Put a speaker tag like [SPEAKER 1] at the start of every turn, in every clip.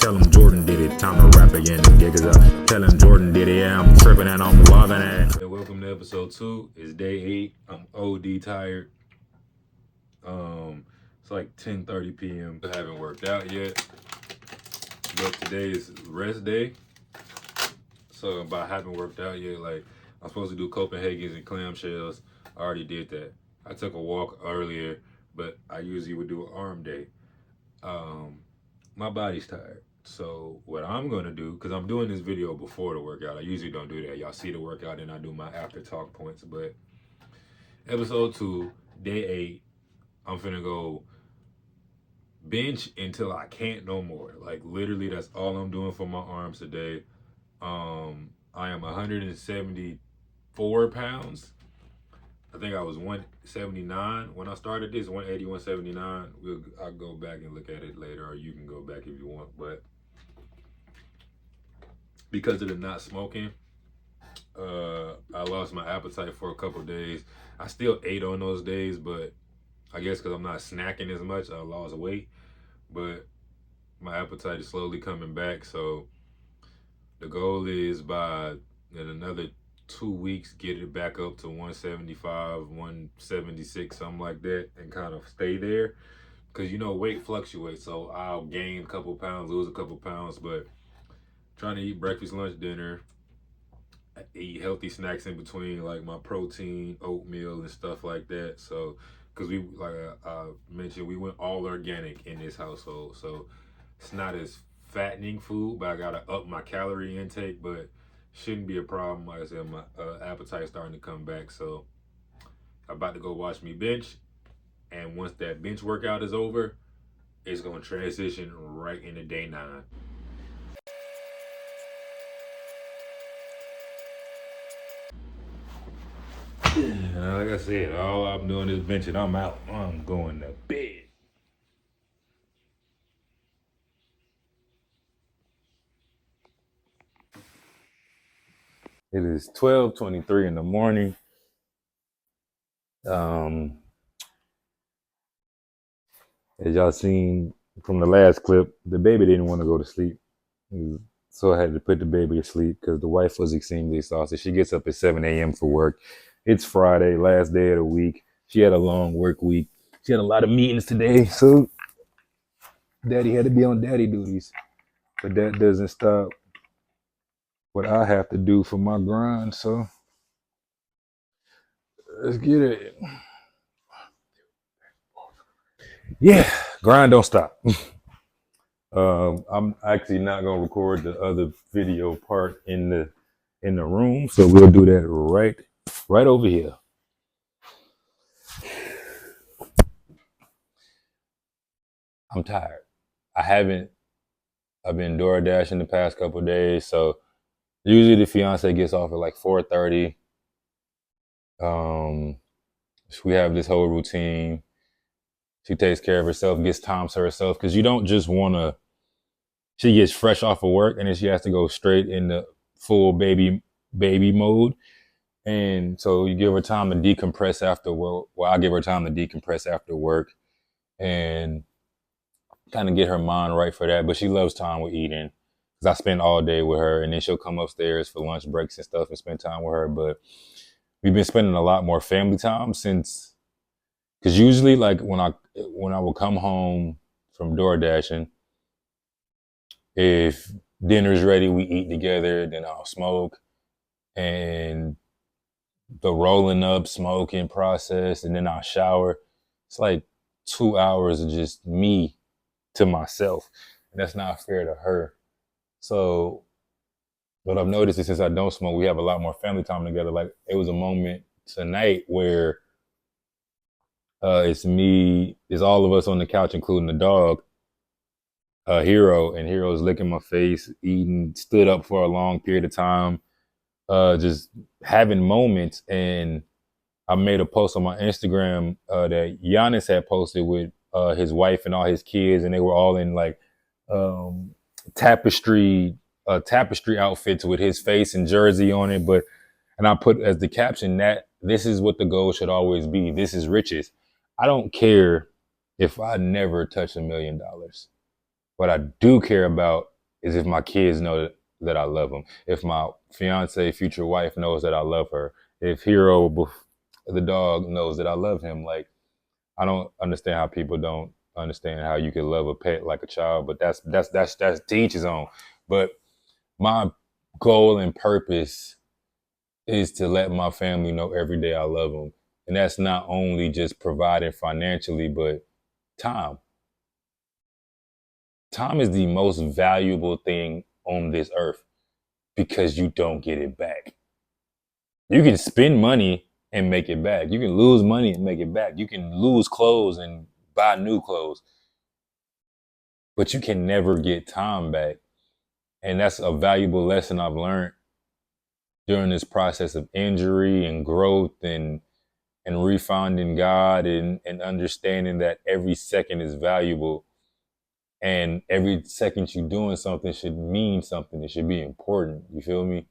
[SPEAKER 1] Tell him Jordan did it. Time to rap again. The gig is up. Tell him Jordan did it. Yeah, I'm tripping and I'm loving it.
[SPEAKER 2] Hey, welcome to episode 2. It's day 8. I'm OD tired. It's like 10:30 p.m. I haven't worked out yet, but today is rest day. So by haven't worked out yet, like I'm supposed to do Copenhagen's and clamshells. I already did that. I took a walk earlier, but I usually would do an arm day. My body's tired. So what I'm gonna do, because I'm doing this video before the workout. I usually don't do that. Y'all see the workout and I do my after talk points. But episode 2, day 8, I'm finna go bench until I can't no more. Like literally that's all I'm doing for my arms today. I am 174 pounds. I think I was 179 when I started this, 180, 179. I'll go back and look at it later, or you can go back if you want. But because of the not smoking, I lost my appetite for a couple days. I still ate on those days, but I guess because I'm not snacking as much, I lost weight. But my appetite is slowly coming back. So the goal is by in another 2 weeks, get it back up to 175, 176, something like that, and kind of stay there. Because, weight fluctuates. So I'll gain a couple pounds, lose a couple pounds, but trying to eat breakfast, lunch, dinner, eat healthy snacks in between, like my protein, oatmeal, and stuff like that. So, because we, like I mentioned, we went all organic in this household. So it's not as fattening food, but I got to up my calorie intake, but shouldn't be a problem. Like I said, my appetite starting to come back. So I'm about to go watch me bench. And once that bench workout is over, it's going to transition right into day 9. Like I said, all I'm doing is benching. I'm out. I'm going to bed. It is 12:23 in the morning. As y'all seen from the last clip, the baby didn't want to go to sleep. So I had to put the baby to sleep because the wife was extremely exhausted. She gets up at 7 a.m. for work. It's Friday, last day of the week. She had a long work week. She had a lot of meetings today. So daddy had to be on daddy duties. But that doesn't stop what I have to do for my grind. So let's get it. Yeah, grind don't stop. I'm actually not gonna record the other video part in the room, so we'll do that right over here. I'm tired. I've been DoorDashing the past couple of days, so usually the fiance gets off at like 4:30. We have this whole routine. She takes care of herself, gets time to herself, because you don't just want to. She gets fresh off of work and then she has to go straight into full baby mode. And so you give her time to decompress after work. Well, I give her time to decompress after work and kind of get her mind right for that. But she loves time with eating because I spend all day with her, and then she'll come upstairs for lunch breaks and stuff and spend time with her. But we've been spending a lot more family time since, because usually like when I will come home from DoorDashing, if dinner's ready, we eat together, then I'll smoke, and the rolling up, smoking process, and then I'll shower. It's like 2 hours of just me to myself. And that's not fair to her. So what I've noticed is since I don't smoke, we have a lot more family time together. Like it was a moment tonight where it's all of us on the couch, including the dog, Hero, and Hero's licking my face, eating, stood up for a long period of time, just having moments. And I made a post on my Instagram that Giannis had posted with his wife and all his kids, and they were all in like tapestry outfits with his face and jersey on it. And I put as the caption that this is what the goal should always be. This is riches. I don't care if I never touch $1 million. What I do care about
[SPEAKER 3] is if my kids know that I love them. If my fiance, future wife knows that I love her. If Hero, the dog, knows that I love him. Like, I don't understand how people don't understand how you can love a pet like a child, but that's to each his own. But my goal and purpose is to let my family know every day I love them. And that's not only just providing financially, but time. Time is the most valuable thing on this earth because you don't get it back. You can spend money and make it back. You can lose money and make it back. You can lose clothes and buy new clothes. But you can never get time back. And that's a valuable lesson I've learned during this process of injury and growth and refinding God and understanding that every second is valuable. And every second you're doing something should mean something. It should be important. You feel me?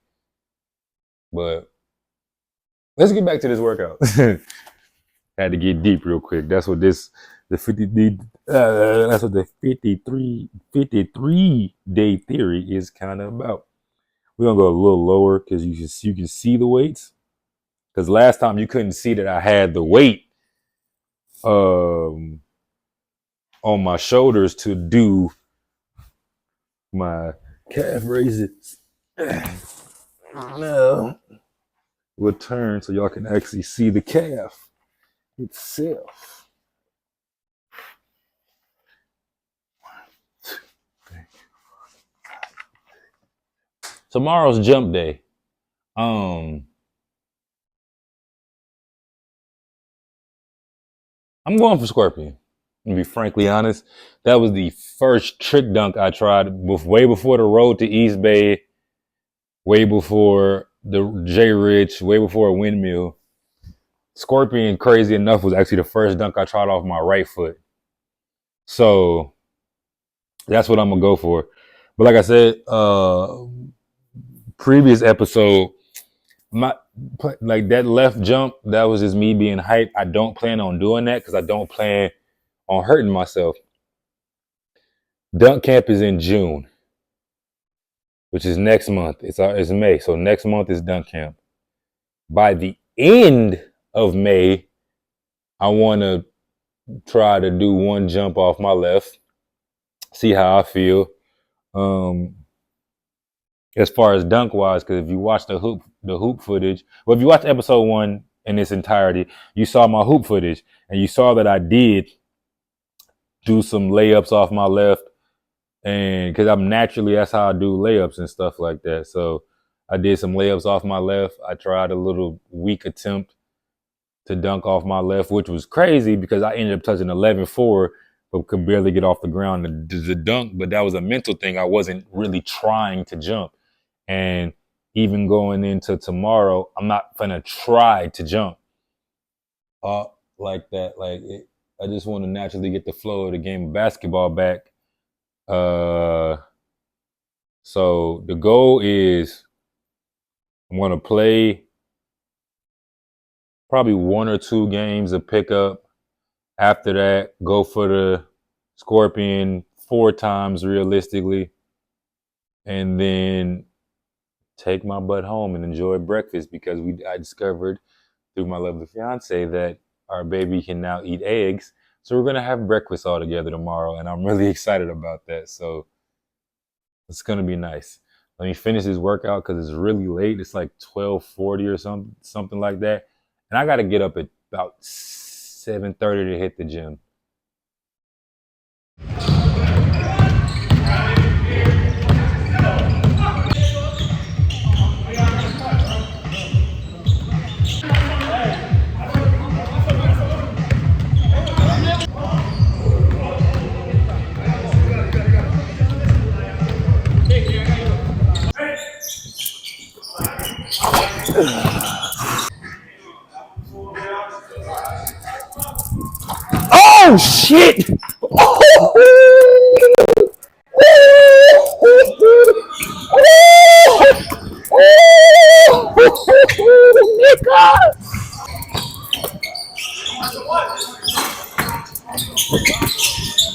[SPEAKER 3] But let's get back to this workout. Had to get deep real quick. That's what the 53 day theory is kind of about. We're gonna go a little lower because you can see the weights. Because last time you couldn't see that I had the weight on my shoulders to do my calf raises. No. We'll turn so y'all can actually see the calf itself. Tomorrow's jump day. I'm going for Scorpion. To be frankly honest, that was the first trick dunk I tried way before the road to East Bay, way before the J Rich, way before Windmill. Scorpion, crazy enough, was actually the first dunk I tried off my right foot. So that's what I'm gonna go for. But like I said, previous episode, like that left jump, that was just me being hyped. I don't plan on doing that because I don't plan on hurting myself. Dunk camp is in June, which is next month. It's May, so next month is dunk camp. By the end of May, I want to try to do one jump off my left, see how I feel. As far as dunk wise, because if you watch the hoop footage, well, if you watch episode 1 in its entirety, you saw my hoop footage and you saw that I did do some layups off my left, and because that's how I do layups and stuff like that. So I did some layups off my left. I tried a little weak attempt to dunk off my left, which was crazy because I ended up touching 11-4, but could barely get off the ground to dunk. But that was a mental thing. I wasn't really trying to jump. And even going into tomorrow, I'm not going to try to jump like that. I just want to naturally get the flow of the game of basketball back. So the goal is I'm going to play probably 1 or 2 games of pickup. After that, go for the Scorpion 4 times realistically. And then take my butt home and enjoy breakfast because I discovered through my lovely fiance that our baby can now eat eggs. So we're going to have breakfast all together tomorrow, and I'm really excited about that. So it's going to be nice. Let me finish this workout because it's really late. It's like 12:40 or something like that. And I got to get up at about 7:30 to hit the gym. Oh shit!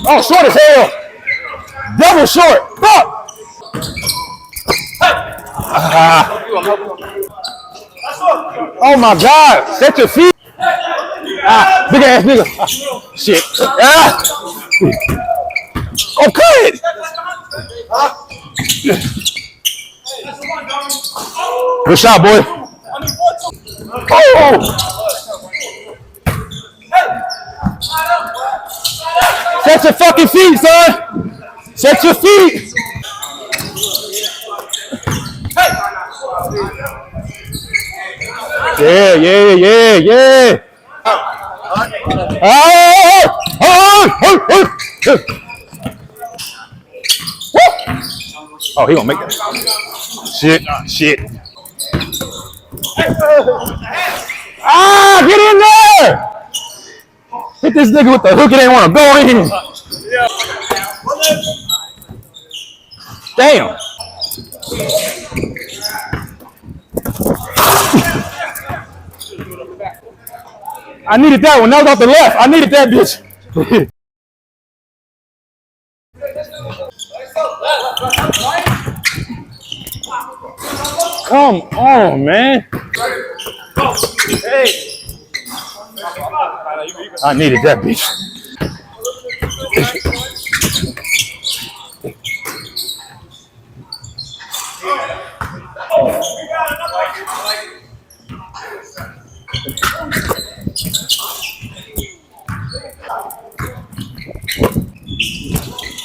[SPEAKER 3] Oh, short as hell! Double short! Fuck! Oh my God! Set your feet. Ah, big ass nigga. Ah, shit. Ah. Oh, cut. Good shot, boy. Oh. Set your fucking feet, son. Set your feet. Yeah. Oh, he gonna make that. Shit. Ah, get in there! Hit this nigga with the hook, it ain't wanna go in. Damn. I needed that one. That was off the left. I needed that bitch. Come on, man. I needed that bitch.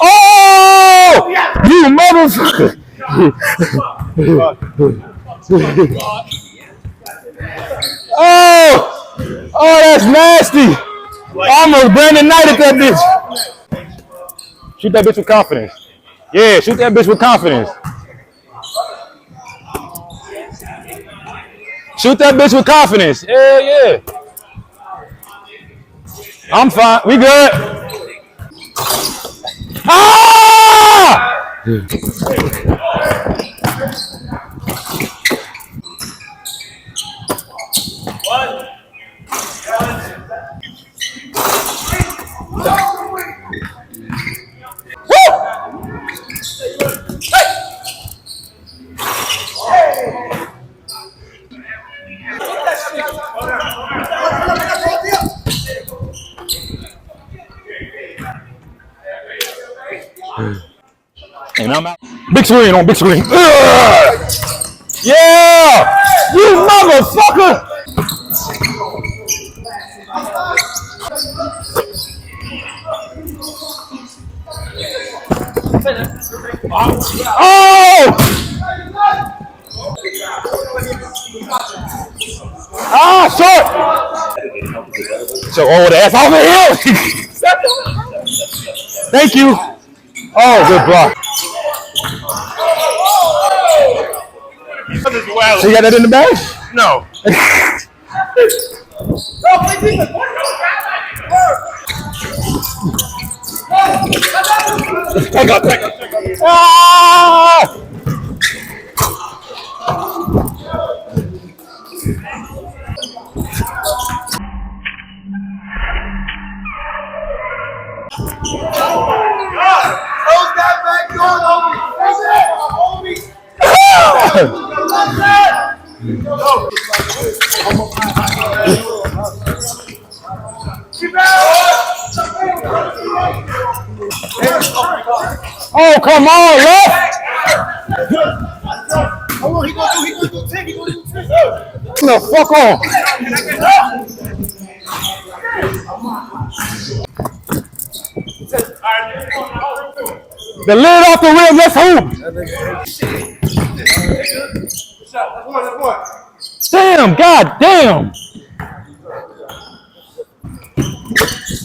[SPEAKER 3] Oh, you motherfucker. Oh, that's nasty. Almost Brandon Knight at that bitch. Shoot that bitch with confidence. Yeah, shoot that bitch with confidence. Shoot that bitch with confidence. Yeah. I'm fine. We good. Ah! And I'm out. Big screen on big screen. Ugh! Yeah! You motherfucker! Oh! Ah, short! So old ass off the hill! Thank you. Oh, good block. So you got that in the bag?
[SPEAKER 4] No.
[SPEAKER 3] Take up. Ah!
[SPEAKER 4] Close that back door, homie.
[SPEAKER 3] Oh, come on, left.
[SPEAKER 4] He gonna do 10.
[SPEAKER 3] The fuck on. The lid off the rim, let's hoop. Damn, god damn.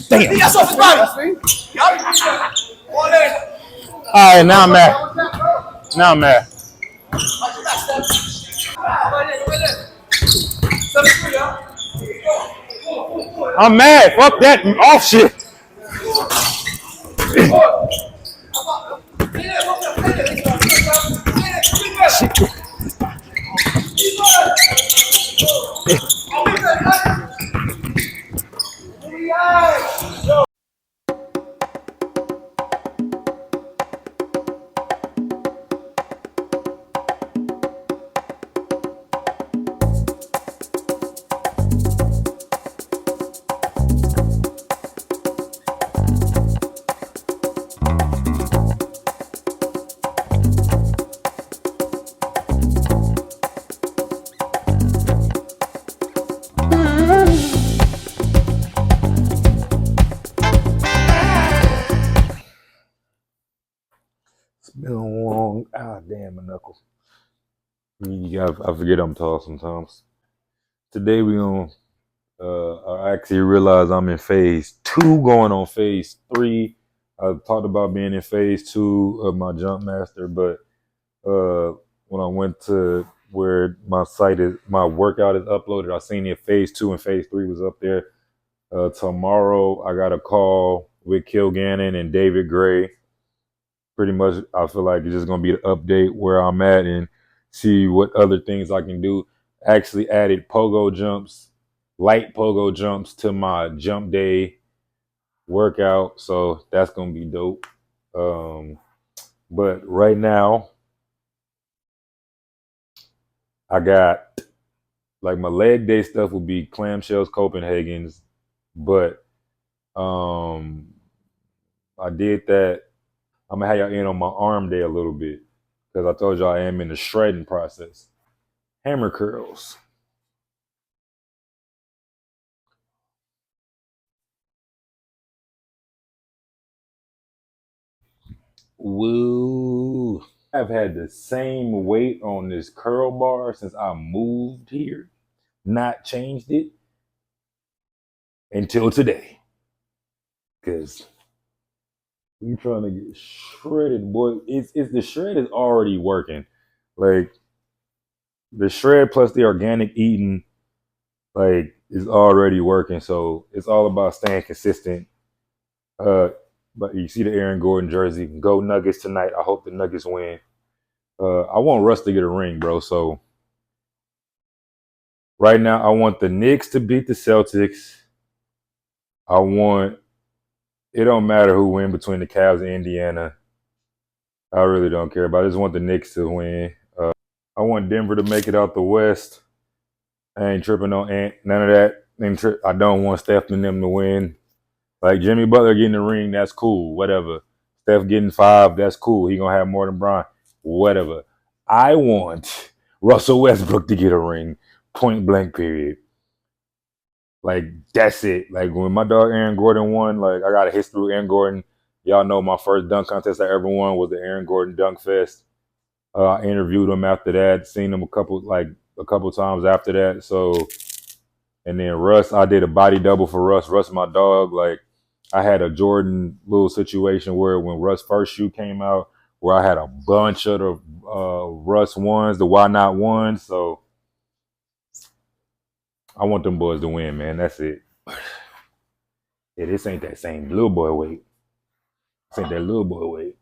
[SPEAKER 3] Damn.
[SPEAKER 4] That's off his body.
[SPEAKER 3] All right, now I'm mad. I'm mad. Fuck that off shit. Damn, my knuckle. I forget I'm tall sometimes. Today we on. I actually realized I'm in phase 2, going on phase 3. I talked about being in phase 2 of my jump master, but when I went to where my workout is uploaded, I seen it phase 2 and phase 3 was up there. Tomorrow I got a call with Kilgannon and David Gray. Pretty much, I feel like it's just gonna be the update where I'm at and see what other things I can do. Actually added pogo jumps, light pogo jumps to my jump day workout, so that's gonna be dope. But right now, I got like my leg day stuff will be clamshells, Copenhagen's, but I did that. I'm gonna have y'all in on my arm day a little bit because I told y'all I am in the shredding process. Hammer curls. Woo. I've had the same weight on this curl bar since I moved here, not changed it until today. Because you trying to get shredded, boy. It's the shred is already working. Like the shred plus the organic eating, like, is already working. So it's all about staying consistent. But you see the Aaron Gordon jersey. Go Nuggets tonight. I hope the Nuggets win. I want Russ to get a ring, bro. So right now, I want the Knicks to beat the Celtics. It don't matter who win between the Cavs and Indiana. I really don't care. But I just want the Knicks to win. I want Denver to make it out the West. I ain't tripping on none of that. I don't want Steph and them to win. Like Jimmy Butler getting the ring, that's cool. Whatever. Steph getting 5, that's cool. He gonna have more than Bron. Whatever. I want Russell Westbrook to get a ring. Point blank, period. Like, that's it. Like, when my dog Aaron Gordon won, like, I got a history with Aaron Gordon. Y'all know my first dunk contest I ever won was the Aaron Gordon Dunk Fest. I interviewed him after that, seen him a couple times after that. So, and then Russ, I did a body double for Russ. Russ, my dog. Like, I had a Jordan little situation where when Russ' first shoe came out, where I had a bunch of the Russ ones, the Why Not ones. So I want them boys to win, man. That's it. Yeah, this ain't that same little boy weight. This ain't that little boy weight.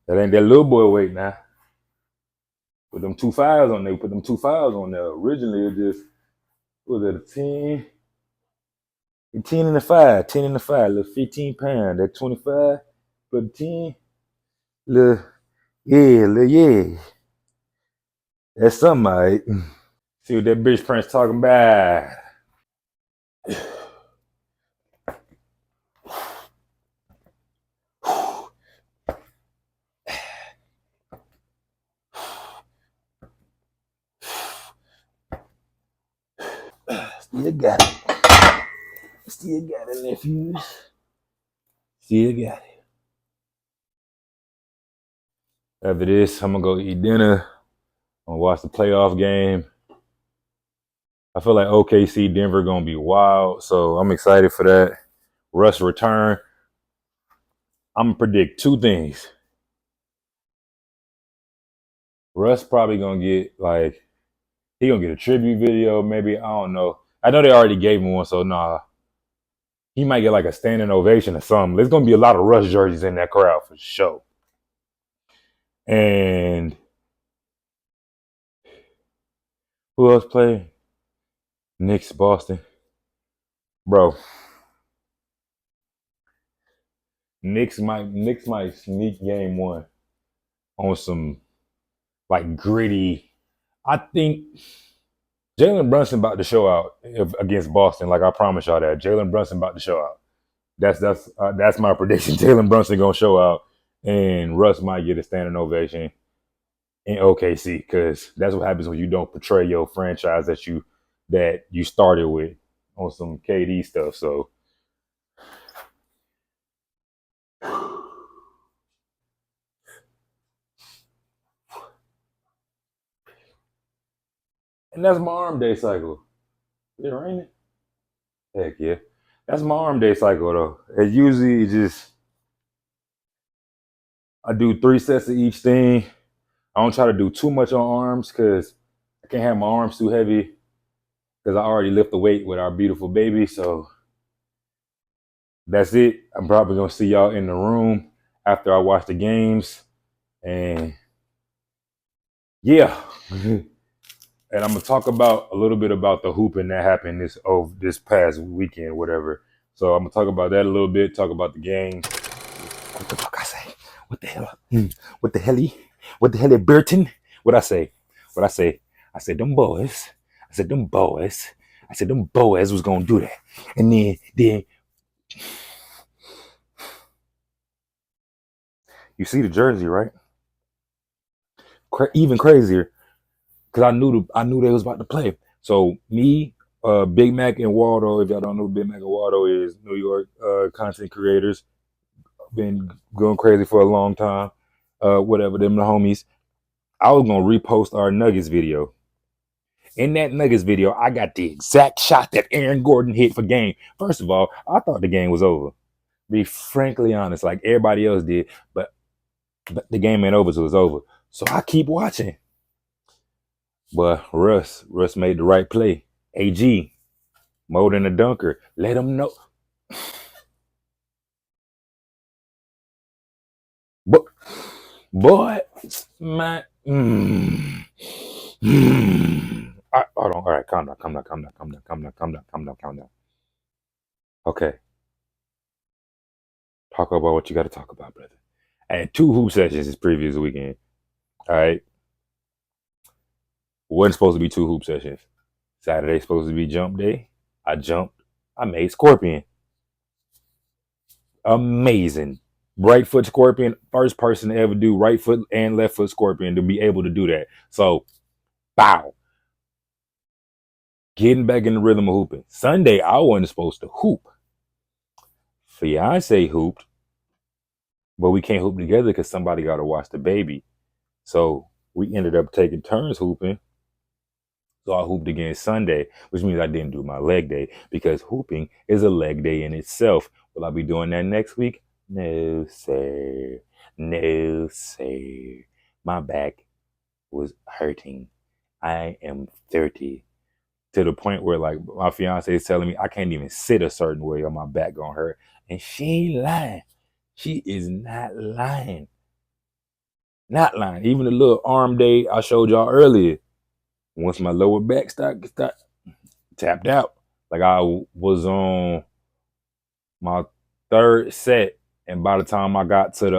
[SPEAKER 3] That ain't that little boy weight now. Put them 2 5s on there. Put them 2 5s on there. Originally, it just was it a 10? A 10 and a 5. 10 and a 5. Little 15 pound. That 25. Put 10. Little yeah. That's something, right? See what that bitch Prince talking about. Still got it. Still got it, nephews. Still got it. After this, I'm gonna go eat dinner. I'm gonna watch the playoff game. I feel like OKC Denver gonna be wild, so I'm excited for that. Russ return. I'm gonna predict 2 things. Russ probably gonna get he gonna get a tribute video, maybe. I don't know. I know they already gave him one, so nah. He might get like a standing ovation or something. There's gonna be a lot of Russ jerseys in that crowd for sure. And who else played? Knicks, Boston. Bro. Knicks might sneak game 1 on some like gritty. I think Jalen Brunson about to show out against Boston. Like, I promise y'all that. Jalen Brunson about to show out. That's my prediction. Jalen Brunson gonna show out, and Russ might get a standing ovation in OKC, because that's what happens when you don't portray your franchise that you that you started with on some KD stuff. So and that's my arm day cycle. Is it raining? Heck yeah. That's my arm day cycle though. It usually just I do 3 sets of each thing. I don't try to do too much on arms because I can't have my arms too heavy because I already lift the weight with our beautiful baby. So that's it. I'm probably gonna see y'all in the room after I watch the games. And yeah. And I'm gonna talk about a little bit about the hooping that happened this past weekend, whatever. So I'm gonna talk about that a little bit, talk about the game. What the fuck I say? What the hell? What the helly? What the hell at Burton? What I say? What I say? I said them boys. I said them boys. I said them boys was gonna do that. And then you see the jersey, right? Even crazier. Cause I knew they was about to play. So me, Big Mac and Waldo, if y'all don't know who Big Mac and Waldo is, New York content creators, been going crazy for a long time. Whatever, them the homies. I was gonna repost our Nuggets video. In that Nuggets video, I got the exact shot that Aaron Gordon hit for game. First of all, I thought the game was over. Be frankly honest, like everybody else did, but the game ain't over, so it's over. So I keep watching. But Russ made the right play. AG, more than a dunker. Let him know. But boy, man. Hold on. All right, calm down. Okay. Talk about what you got to talk about, brother. I had 2 hoop sessions this previous weekend. All right. Wasn't supposed to be 2 hoop sessions. Saturday supposed to be jump day. I jumped. I made scorpion. Amazing. Right foot scorpion. First person to ever do right foot and left foot scorpion to be able to do that. So, bow. Getting back in the rhythm of hooping. Sunday, I wasn't supposed to hoop. Fiance hooped, but we can't hoop together because somebody got to watch the baby. So we ended up taking turns hooping. So I hooped again Sunday, which means I didn't do my leg day because hooping is a leg day in itself. Will I be doing that next week? No, sir. No, sir. My back was hurting. I am 30. To the point where like my fiance is telling me I can't even sit a certain way or my back gonna hurt. And she ain't lying. She is not lying. Not lying. Even the little arm day I showed y'all earlier. Once my lower back start tapped out. Like I was on my 3rd set, and by the time I got to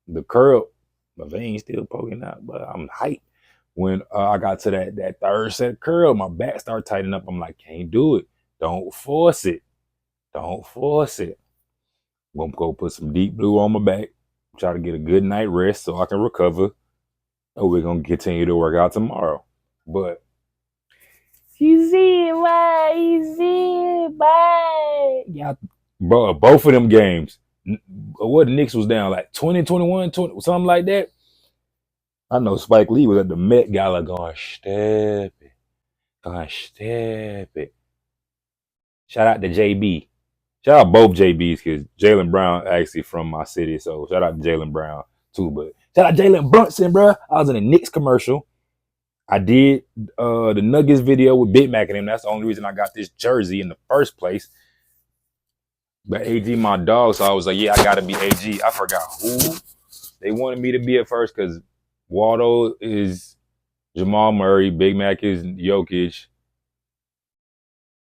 [SPEAKER 3] the curl, my vein still poking out, but I'm hyped. When I got to that 3rd set curl, my back started tightening up. I'm like, can't do it. Don't force it. Don't force it. I'm gonna go put some Deep Blue on my back, try to get a good night rest so I can recover. And we're gonna continue to work out tomorrow. But you see it, why? You see it, bye. Yeah, bro, both of them games. What Knicks was down like 20, 21, 20, something like that. I know Spike Lee was at the Met Gala going, step it. Shout out to JB. Shout out both JBs because Jaylen Brown actually from my city. So shout out to Jaylen Brown too. But shout out Jalen Brunson, bro. I was in a Knicks commercial. I did the Nuggets video with Big Mac and him. That's the only reason I got this jersey in the first place. But AG my dog, so I was like, yeah, I gotta be AG. I forgot who they wanted me to be at first because Waldo is Jamal Murray, Big Mac is Jokic.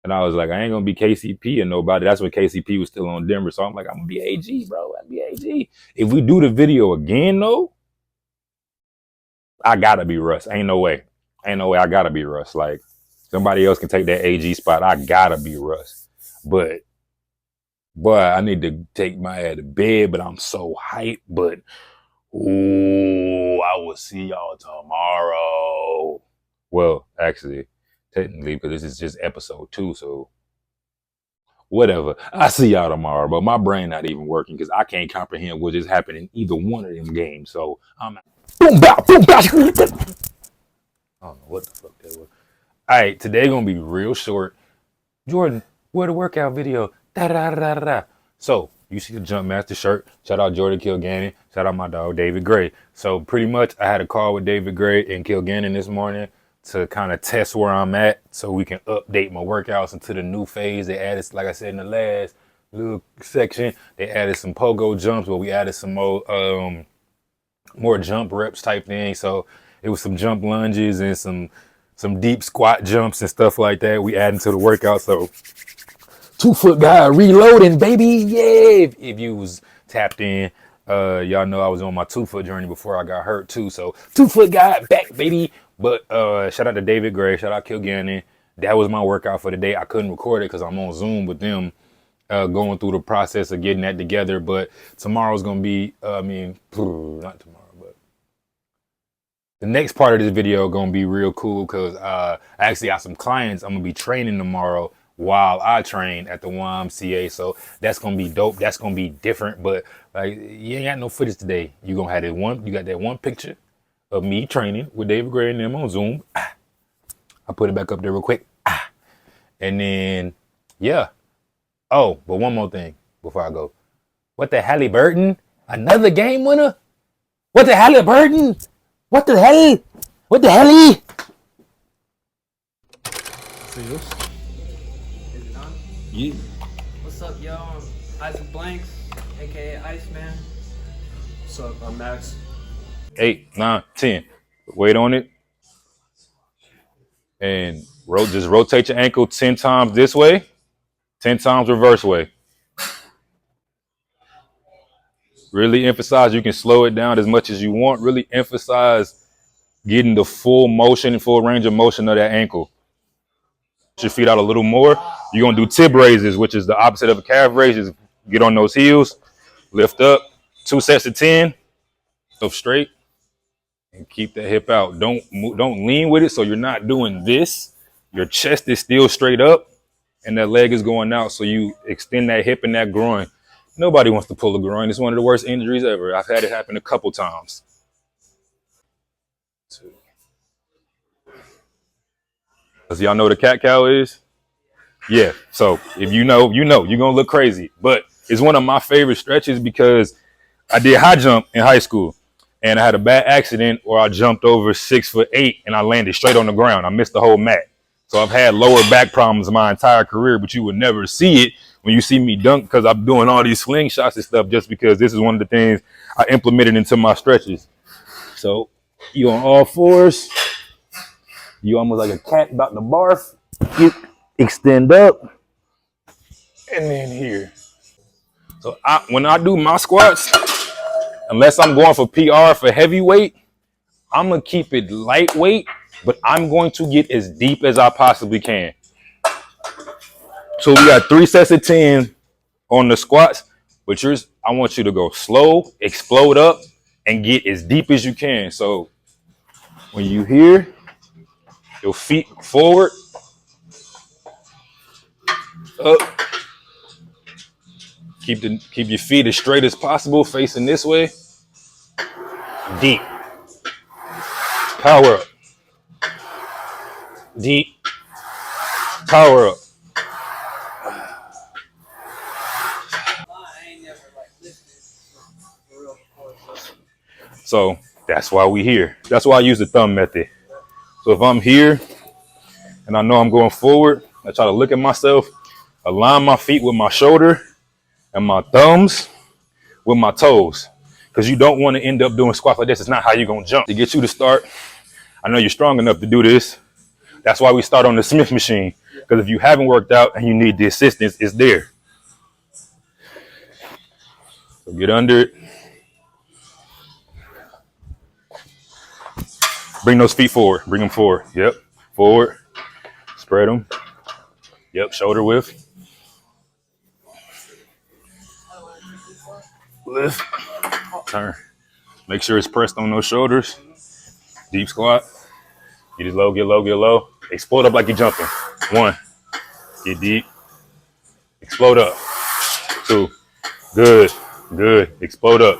[SPEAKER 3] And I was like, I ain't gonna be KCP and nobody. That's when KCP was still on Denver. So I'm like, I'm gonna be AG, bro. I'll be AG. If we do the video again, though, I gotta be Russ. Ain't no way. I gotta be Russ. Like somebody else can take that AG spot. I gotta be Russ. But I need to take my head to bed. But I'm so hyped. But I will see y'all tomorrow. Well, actually, technically, because this is just episode 2. So whatever. I see y'all tomorrow, but my brain not even working because I can't comprehend what just happened in either one of them games. So I'm boom, bow, boom, bow. I don't know what the fuck that was. All right, today gonna be real short. Jordan, where the workout video? Da da da da da. So you see the Jump Master shirt. Shout out Jordan Kilgannon. Shout out my dog David Gray. So pretty much I had a call with David Gray and Kilgannon this morning to kind of test where I'm at so we can update my workouts into the new phase. They added, like I said in the last little section, they added some pogo jumps, but we added some more jump reps type thing. So it was some jump lunges and some deep squat jumps and stuff like that we added to the workout. So 2 foot guy reloading, baby. Yeah. If you was tapped in, y'all know I was on my 2 foot journey before I got hurt too. So 2 foot guy back, baby. But shout out to David Gray, shout out Kilgannon. That was my workout for the day. I couldn't record it because I'm on Zoom with them going through the process of getting that together. But tomorrow's gonna be, not tomorrow, but the next part of this video gonna be real cool because I actually got some clients I'm gonna be training tomorrow while I train at the YMCA. So that's gonna be dope. That's gonna be different. But like, you ain't got no footage today. You gonna have that one. You got that one picture of me training with David Gray and them on Zoom. I put it back up there real quick. And then, yeah. Oh, but one more thing before I go. What the Halliburton? Another game winner? What the Halliburton? What the hell? What the hell?
[SPEAKER 5] Is it on?
[SPEAKER 3] Yeah.
[SPEAKER 5] What's up, yo? I'm Isaac Blanks, aka Iceman.
[SPEAKER 4] What's up? I'm Max.
[SPEAKER 3] 8, 9, 10. Wait on it. And just rotate your ankle 10 times this way, 10 times reverse way. Really emphasize you can slow it down as much as you want. Really emphasize getting the full motion, full range of motion of that ankle. Push your feet out a little more. You're going to do tib raises, which is the opposite of a calf raise. Just get on those heels, lift up, 2 sets of 10, go straight. And keep that hip out. Don't lean with it so you're not doing this. Your chest is still straight up and that leg is going out. So you extend that hip and that groin. Nobody wants to pull a groin. It's one of the worst injuries ever. I've had it happen a couple times. 2. Does y'all know what a cat cow is? Yeah. So if you know, you're going to look crazy. But it's one of my favorite stretches because I did high jump in high school. And I had a bad accident where I jumped over 6'8" and I landed straight on the ground. I missed the whole mat. So I've had lower back problems my entire career, but you would never see it when you see me dunk because I'm doing all these slingshots and stuff just because this is one of the things I implemented into my stretches. So you on all fours, you almost like a cat about to barf. You extend up and then here. So when I do my squats, unless I'm going for PR for heavyweight, I'm going to keep it lightweight, but I'm going to get as deep as I possibly can. So we got 3 sets of 10 on the squats, but I want you to go slow, explode up, and get as deep as you can. So when you here, your feet forward, up. Keep your feet as straight as possible, facing this way. Deep. Power up. Deep. Power up. So that's why we here. That's why I use the thumb method. So if I'm here and I know I'm going forward, I try to look at myself, align my feet with my shoulder and my thumbs with my toes. Because you don't want to end up doing squats like this. It's not how you're going to jump. To get you to start, I know you're strong enough to do this. That's why we start on the Smith machine. Because if you haven't worked out and you need the assistance, it's there. So get under it. Bring those feet forward. Bring them forward. Yep. Forward. Spread them. Yep. Shoulder width. Lift. Turn. Make sure it's pressed on those shoulders. Deep squat. Get it low, get low, get low. Explode up like you're jumping. 1. Get deep. Explode up. 2. Good. Good. Explode up.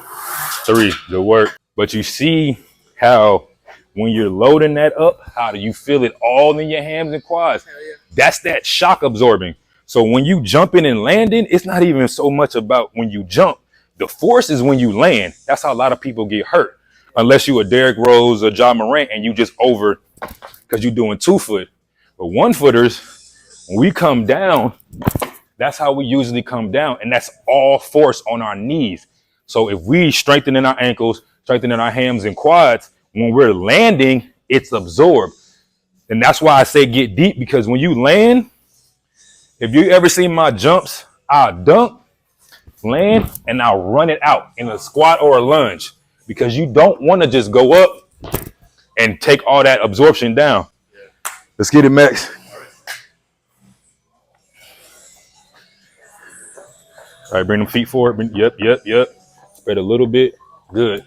[SPEAKER 3] 3. Good work. But you see how when you're loading that up, how do you feel it all in your hams and quads? That's that shock absorbing. So when you jumping and landing, it's not even so much about when you jump. The force is when you land. That's how a lot of people get hurt. Unless you a Derrick Rose or Ja Morant and you just over because you're doing 2 foot. But 1 footers, when we come down, that's how we usually come down. And that's all force on our knees. So if we strengthening our ankles, strengthening our hams and quads, when we're landing, it's absorbed. And that's why I say get deep, because when you land, if you ever seen my jumps, I'll dunk, land, and I'll run it out in a squat or a lunge, because you don't want to just go up and take all that absorption down. Let's get it, Max. All right, bring them feet forward. Yep. Spread a little bit. Good.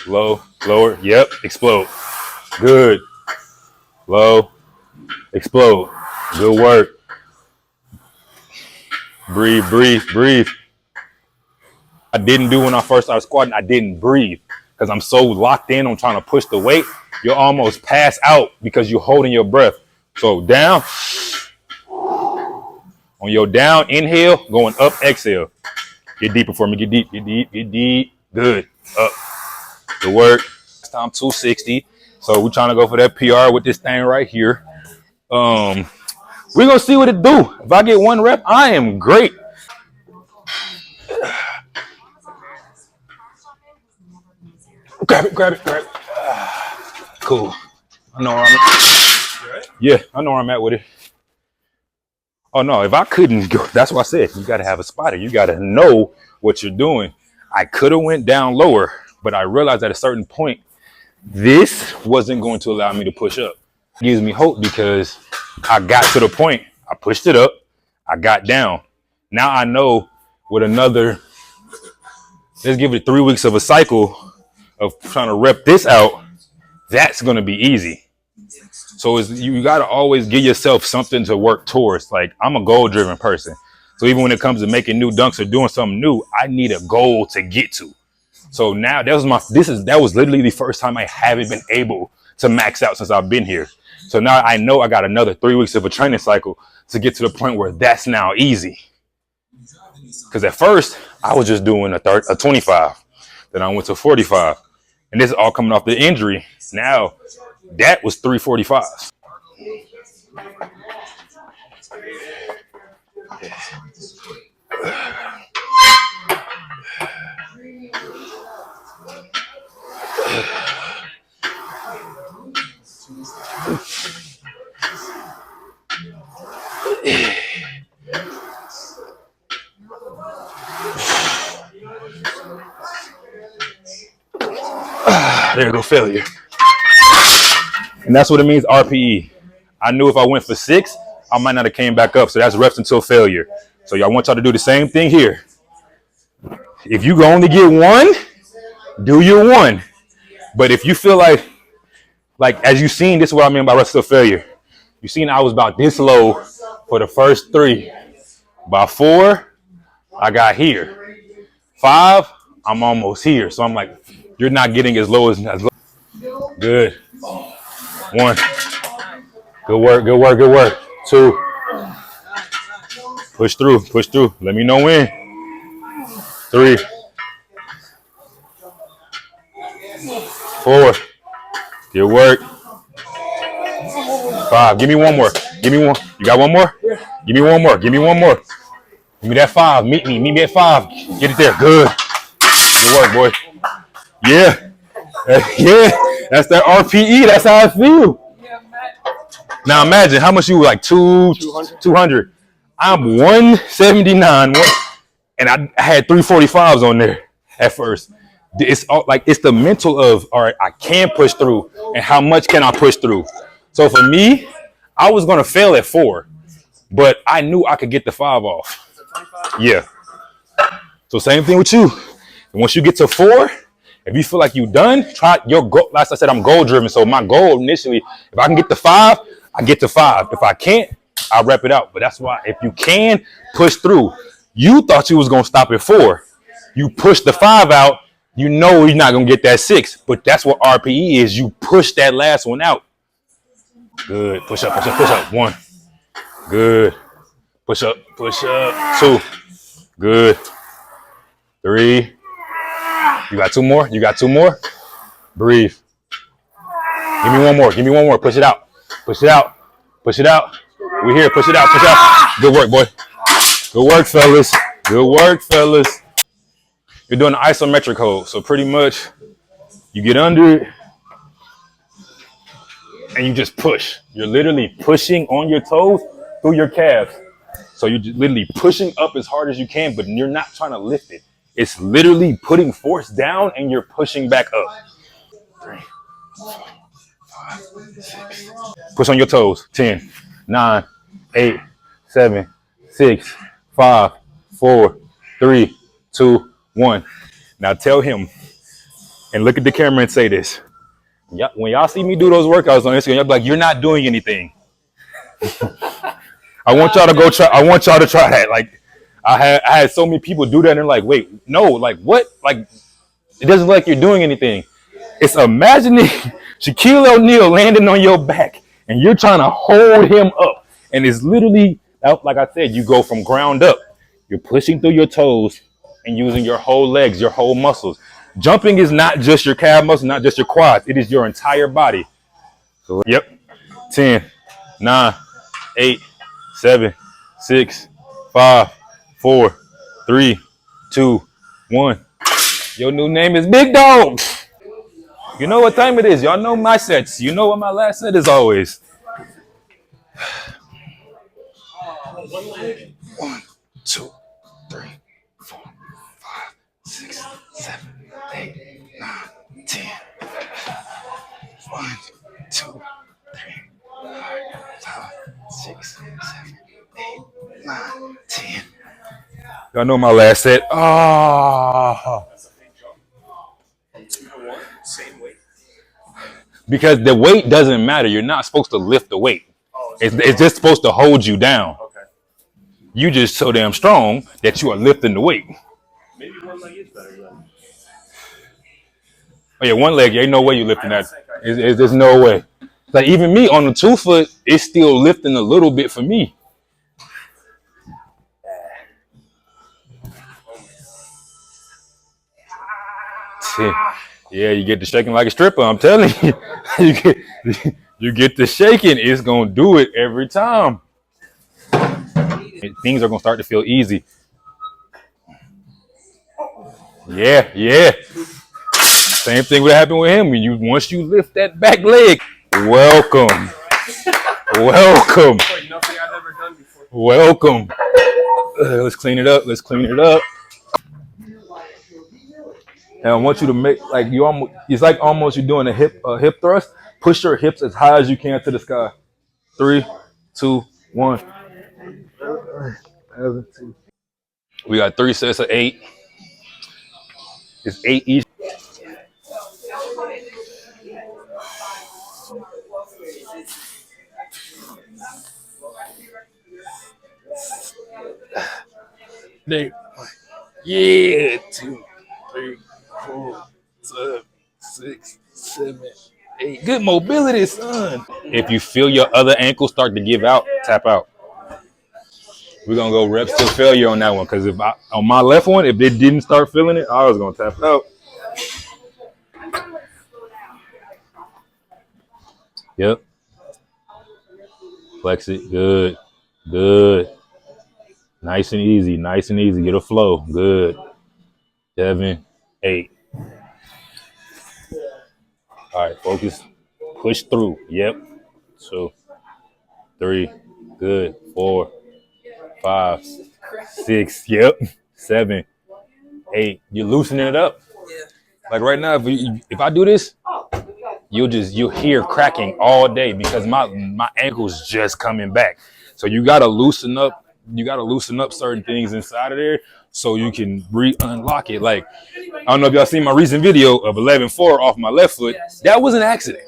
[SPEAKER 3] Low, lower. Yep. Explode. Good. Low. Explode. Good work. Breathe. I didn't do when I first started squatting. I didn't breathe because I'm so locked in on trying to push the weight. You'll almost pass out because you're holding your breath. So down. On your down, inhale, going up, exhale. Get deeper for me. Get deep. Good. Up. Good work. This time 260. So we're trying to go for that PR with this thing right here. We're gonna see what it do. If I get 1 rep, I am great. Grab it. Cool. I know where I'm at. Yeah, I know where I'm at with it. Oh no, if I couldn't go, that's what I said. You gotta have a spotter. You gotta know what you're doing. I could have went down lower, but I realized at a certain point, this wasn't going to allow me to push up. It gives me hope because I got to the point, I pushed it up, I got down. Now I know with another, let's give it 3 weeks of a cycle of trying to rep this out, that's gonna be easy. So you got to always give yourself something to work towards. Like, I'm a goal-driven person. So even when it comes to making new dunks or doing something new, I need a goal to get to. So now that was literally the first time I haven't been able to max out since I've been here. So now I know I got another 3 weeks of a training cycle to get to the point where that's now easy. Because at first I was just doing a 25. Then I went to 45. And this is all coming off the injury. Now, that was 345s. There go failure. And that's what it means, RPE. I knew if I went for 6, I might not have came back up. So that's reps until failure. So I want y'all to do the same thing here. If you only get 1, do your 1. But if you feel like as you seen, this is what I mean by reps until failure. You seen I was about this low for the first 3. By 4, I got here. 5, I'm almost here. So I'm like, you're not getting as low as low. Good. 1. Good work. 2. Push through. Let me know when. 3. 4. Good work. 5. Give me one more. You got one more? Give me one more. Give me that 5. Meet me at 5. Get it there. Good work, boy. Yeah. That's that RPE. That's how I feel. Now imagine how much you were, like 200. I'm 179, and I had 345s on there at first. It's the mental of, all right, I can push through, and how much can I push through? So for me, I was gonna fail at 4, but I knew I could get the 5 off. Yeah. So same thing with you. And once you get to 4, If you feel like you done, try your goal. Like I said, I'm goal driven. So my goal initially, if I can get to 5, I get to 5. If I can't, I rep it out. But that's why if you can push through, you thought you was gonna stop at 4. You push the 5 out, you know you're not gonna get that 6. But that's what RPE is. You push that last one out. Good. Push up, push up, push up. 1. Good. Push up, push up. 2. Good. 3. You got 2 more? You got 2 more? Breathe. Give me 1 more. Give me 1 more. Push it out. Push it out. Push it out. We here. Push it out. Push it out. Good work, boy. Good work, fellas. Good work, fellas. You're doing the isometric hold. So pretty much you get under it and you just push. You're literally pushing on your toes through your calves. So you're just literally pushing up as hard as you can, but you're not trying to lift it. It's literally putting force down and you're pushing back up. 3, 4, 5, 6. Push on your toes. 10, 9, 8, 7, 6, 5, 4, 3, 2, 1. Now tell him and look at the camera and say this. When y'all see me do those workouts on Instagram, y'all be like, you're not doing anything. I want y'all to go try. I want y'all to try that. Like, I had so many people do that, and they're like, "Wait, no, like what? Like, it doesn't look like you're doing anything." It's imagining Shaquille O'Neal landing on your back, and you're trying to hold him up, and it's literally like I said, you go from ground up. You're pushing through your toes and using your whole legs, your whole muscles. Jumping is not just your calf muscles, not just your quads. It is your entire body. So, yep. 10, 9, 8, 7, 6, 5, 4, 3, 2, 1. Your new name is Big Dog. You know what time it is. Y'all know my sets. You know what my last set is always. 1, 2, 3, 4, 5, 6, 7, 8, 9, 10. 1, 2, 3, 4, 5, 6, 7, 8, 9, 10. Y'all know my last set.
[SPEAKER 4] Same weight.
[SPEAKER 3] Because the weight doesn't matter. You're not supposed to lift the weight. It's just supposed to hold you down.
[SPEAKER 4] Okay.
[SPEAKER 3] You just so damn strong that you are lifting the weight.
[SPEAKER 4] Maybe one leg is better then.
[SPEAKER 3] Oh yeah, one leg. Ain't no way you lifting that. There's no way. Like even me on the 2 foot, it's still lifting a little bit for me. Yeah, you get to shaking like a stripper. I'm telling you, you get to shaking. It's gonna do it every time. Things are gonna start to feel easy. Yeah. Same thing would happen with him. Once you lift that back leg, welcome.
[SPEAKER 4] Like nothing I've ever done before.
[SPEAKER 3] Welcome. Let's clean it up. And I want you to make like it's like almost you're doing a hip thrust. Push your hips as high as you can to the sky. 3, 2, 1. We got 3 sets of 8. It's 8 each. Yeah, 2, 3, 4, 5, 6, 7, 8. Good mobility, son. If you feel your other ankle start to give out, tap out. We're gonna go reps to failure on that one because on my left one, if it didn't start feeling it, I was gonna tap out. Yep. Flex it. Good. Nice and easy. Get a flow. Good. 7, 8. All right, focus. Push through. Yep. 2, 3. Good. 4, 5, 6. Yep. 7, 8. You're loosening it up. Like right now, if I do this, you'll hear cracking all day because my ankle's just coming back. So you gotta loosen up you gotta loosen up certain things inside of there so you can re-unlock it. Like, I don't know if y'all seen my recent video of 11-4 off my left foot. That was an accident.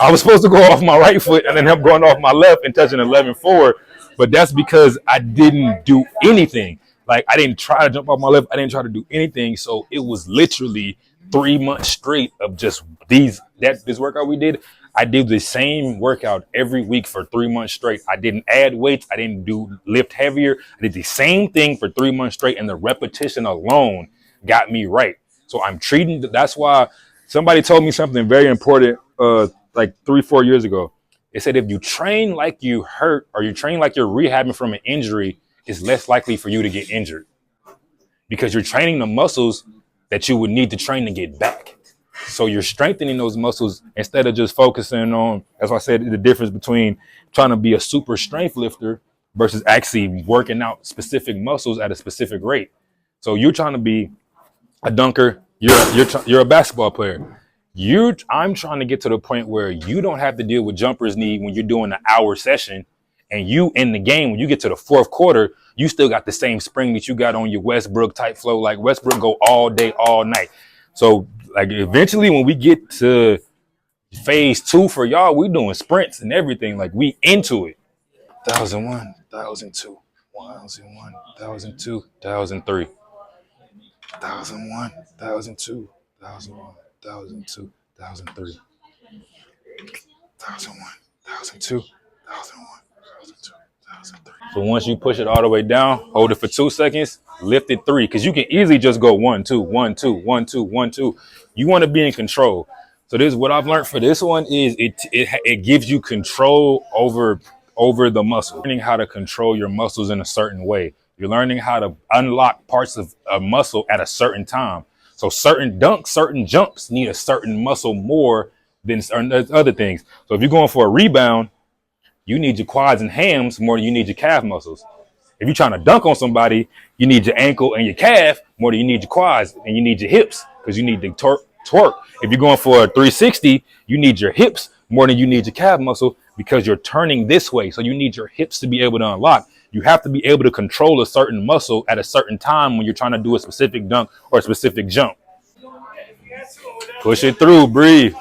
[SPEAKER 3] I was supposed to go off my right foot and then end up going off my left and touching 11-4, but that's because I didn't do anything. Like, I didn't try to jump off my left. I didn't try to do anything. So it was literally 3 months straight of just this workout we did. I did the same workout every week for 3 months straight. I didn't add weights. I didn't lift heavier. I did the same thing for 3 months straight. And the repetition alone got me right. So that's why somebody told me something very important, like 3-4 years ago. It said, if you train like you hurt or you train like you're rehabbing from an injury, it's less likely for you to get injured because you're training the muscles that you would need to train to get back. So you're strengthening those muscles instead of just focusing on, as I said, the difference between trying to be a super strength lifter versus actually working out specific muscles at a specific rate. So you're trying to be a dunker. You're a basketball player. I'm trying to get to the point where you don't have to deal with jumper's knee when you're doing an hour session, and you in the game, when you get to the fourth quarter, you still got the same spring that you got on your Westbrook type flow. Like Westbrook go all day, all night. So like eventually when we get to phase 2 for y'all, we doing sprints and everything. Like we into it. 1,001, 1,002, 1,001, 1,002, 1,003. 1,001, 1,002, 1,001, 1,002, 1,003. 1,001, 1,002, 1,001, 1,002, 1,003. So once you push it all the way down, hold it for 2 seconds, lift it 3, because you can easily just go 1, 2, 1, 2, 1, 2, 1, 2. You want to be in control. So this is what I've learned for this one is it gives you control over the muscle. Learning how to control your muscles in a certain way. You're learning how to unlock parts of a muscle at a certain time. So certain dunks, certain jumps need a certain muscle more than certain other things. So if you're going for a rebound, you need your quads and hams more than you need your calf muscles. If you're trying to dunk on somebody, you need your ankle and your calf more than you need your quads and you need your hips because you need the torque. If you're going for a 360, you need your hips more than you need your calf muscle because you're turning this way. So you need your hips to be able to unlock. You have to be able to control a certain muscle at a certain time when you're trying to do a specific dunk or a specific jump. Push it through, breathe.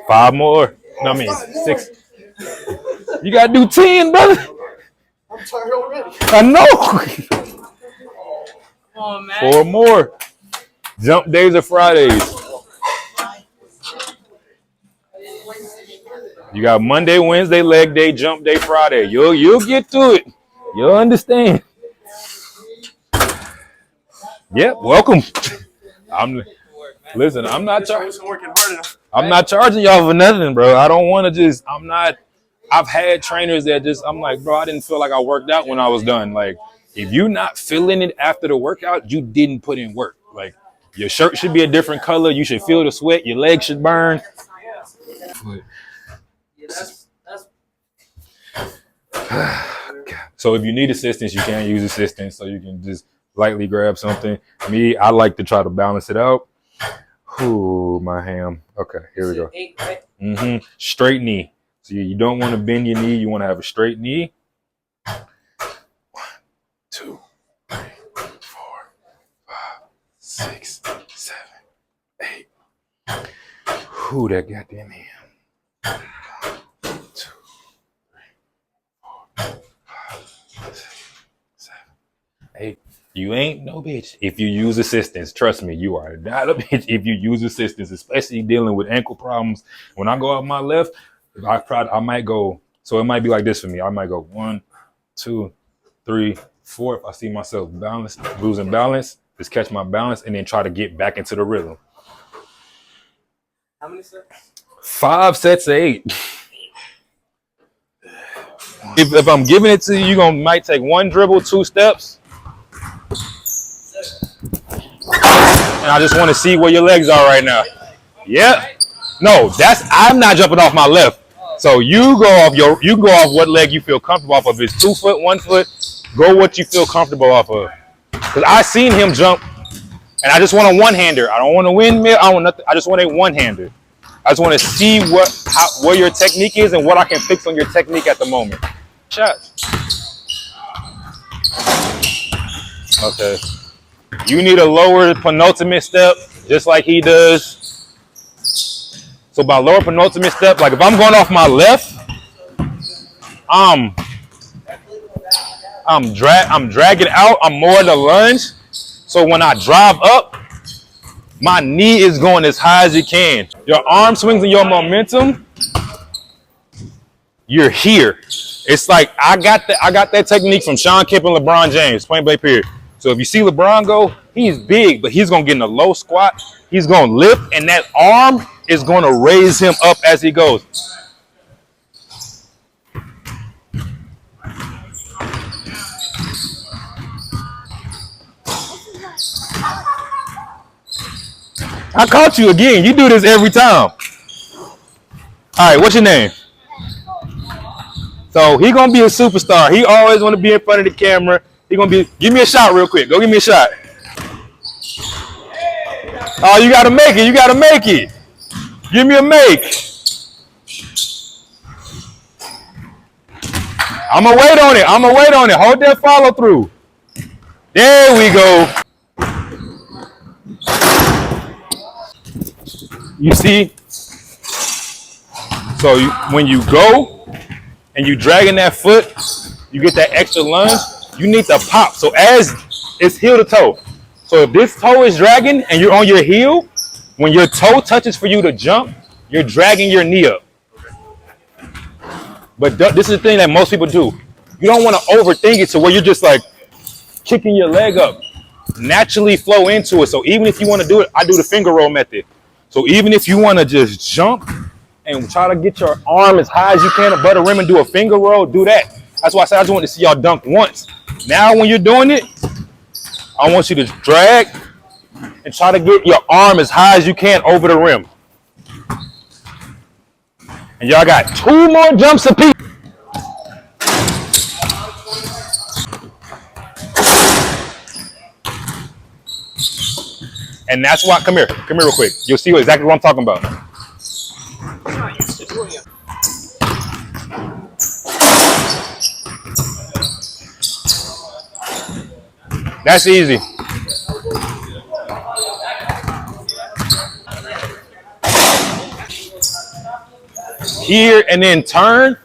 [SPEAKER 3] Five more. No, I mean 6. You gotta do 10, brother.
[SPEAKER 4] I'm tired already.
[SPEAKER 3] I know.
[SPEAKER 5] Come on, man.
[SPEAKER 3] 4 more. Jump days are Fridays. You got Monday, Wednesday, leg day, jump day, Friday. You'll get to it. You'll understand. Yep, welcome. Listen, I'm not charging y'all for nothing, bro. I don't want to I've had trainers that I'm like, bro, I didn't feel like I worked out when I was done. Like, if you're not feeling it after the workout, you didn't put in work. Like, your shirt should be a different color. You should feel the sweat. Your legs should burn. So if you need assistance, you can use assistance. So you can just lightly grab something. Me, I like to try to balance it out. Ooh, my ham. Okay, here we go.
[SPEAKER 5] 8, right?
[SPEAKER 3] Straight knee. So you don't want to bend your knee. You want to have a straight knee. 1, 2, 3, 4, 5, 6, 7, 8. Ooh, that goddamn ham. 1, 2, 3, 4, 5, 6, 7, 8. You ain't no bitch if you use assistance. Trust me, you are not a bitch if you use assistance, especially dealing with ankle problems. When I go out my left, I might go, so it might be like this for me. I might go 1, 2, 3, 4. If I see myself losing balance, just catch my balance and then try to get back into the rhythm.
[SPEAKER 5] How many sets?
[SPEAKER 3] 5 sets of 8. If I'm giving it to you, might take 1 dribble, 2 steps. And I just want to see where your legs are right now. Yep. No, I'm not jumping off my left. So you go off what leg you feel comfortable off of. If it's 2 foot, 1 foot, go what you feel comfortable off of. Because I seen him jump, and I just want a one-hander. I don't want a windmill. I don't want nothing. I just want a one-hander. I just want to see where your technique is and what I can fix on your technique at the moment. Shot. Okay. You need a lower penultimate step, just like he does. So by lower penultimate step, like if I'm going off my left, I'm dragging out. I'm more in the lunge. So when I drive up, my knee is going as high as it can. Your arm swings and your momentum, you're here. It's like I got that technique from Sean Kemp and LeBron James, point blank period. So if you see LeBron go, he's big, but he's gonna get in a low squat. He's gonna lift, and that arm is gonna raise him up as he goes. I caught you again. You do this every time. All right, what's your name? So he gonna be a superstar. He always want to be in front of the camera. He gonna be. Give me a shot real quick. Go give me a shot. Oh, you gotta make it. You gotta make it. Give me a make. I'ma wait on it. I'ma wait on it. Hold that follow through. There we go. You see? So when you go and you dragging that foot, you get that extra lunge, you need to pop. So as it's heel to toe. So if this toe is dragging and you're on your heel, when your toe touches for you to jump, you're dragging your knee up. But this is the thing that most people do. You don't want to overthink it to where you're just like kicking your leg up. Naturally flow into it. So even if you want to do it, I do the finger roll method. So even if you want to just jump and try to get your arm as high as you can above the rim and do a finger roll, do that. That's why I said I just want to see y'all dunk once. Now when you're doing it, I want you to drag and try to get your arm as high as you can over the rim. And y'all got 2 more jumps apiece. And that's why, come here real quick. You'll see exactly what I'm talking about. That's easy. Here and then turn,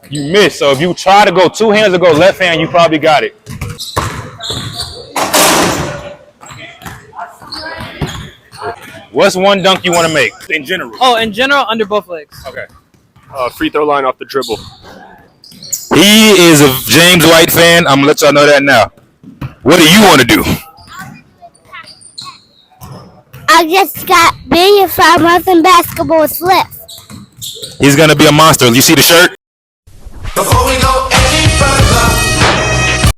[SPEAKER 3] you miss. So if you try to go 2 hands or go left hand, you probably got it. What's one dunk you want to make in general?
[SPEAKER 5] Oh, in general, under both legs.
[SPEAKER 3] Okay.
[SPEAKER 4] Free throw line off the dribble.
[SPEAKER 3] He is a James White fan. I'm going to let y'all know that now. What do you want to do?
[SPEAKER 6] I just got $1 billion from Basketball Slip.
[SPEAKER 3] He's going to be a monster. You see the shirt?